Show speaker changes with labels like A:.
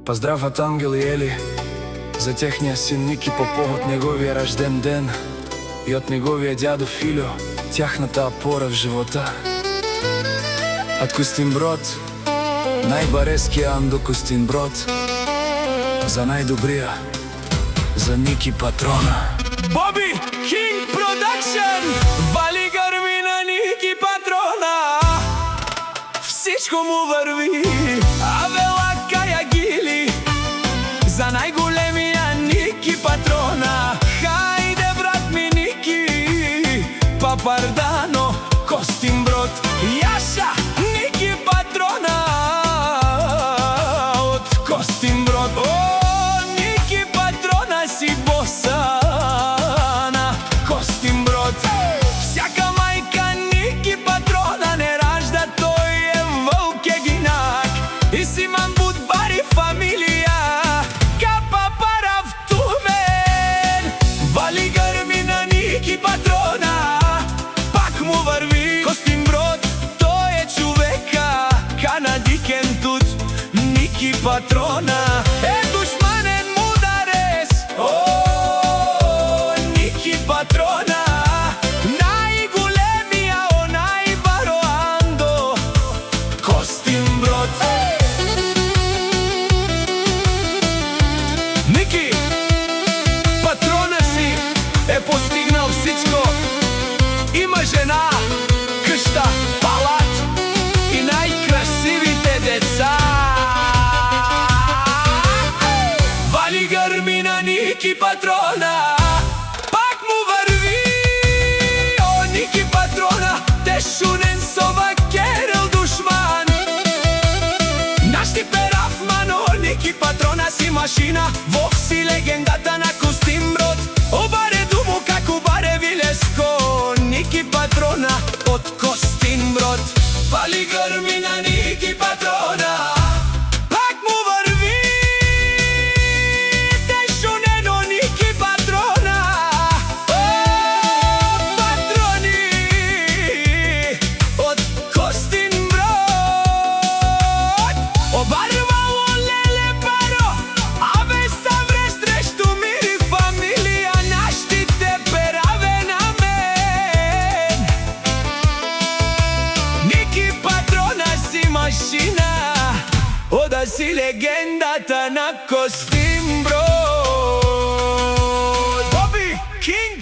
A: Поздрават Ангел и Ели за техниот син Ники по повод неговиот рожден ден и од неговиот дядо Филјо, тяхната опора в живота. Од Костинброд, најбарескија Андо Костинброд, за најдобрија, за Ники патрона.
B: Боби Кинг Продакшн, вали грми на Ники патрона. Всичко му върви, авела каја гили, за најголемија Ники патрона. Хајде брат ми Ники, Папардано, Костинброд, Јаша, Ники патрона од Костинброд. О, Ники патрона си босана, Костинброд. Всяка мајка Ники патрона не ражда, тој е вълк егинак. И си мамбут бари фамилија, капа пара в тумен. Вали грми на Ники патрона, пак му върви Костинброд. Тој е човека, канадикен тут, Ники патрона. Е душманен мударес, о, Ники патрона. Најголемија, онај баро Андо Костинброд. Ники патрона си е постигнал всичко. Има жена, къща, палат и најкрасивите деца. Вали грми на Ники патрона, пак му върви. О, Ники патрона, тешунен со вакерел душман. Наш ти перафман, о, Ники патрона си машина. Вов си легендата на Костинброд. Обаре думу како баре Вилеско, Ники патрона од Костинброд. Вали грми на Ники патрона, пак му върви. Тешунено Ники патрона. О, патрони од Костинброд. Обарвало леле паро, аве савре срещу мир и фамилија. Наштите пераве на мен. Ники патрона си машина, ода си легендата на Костинброд. Боби Кинг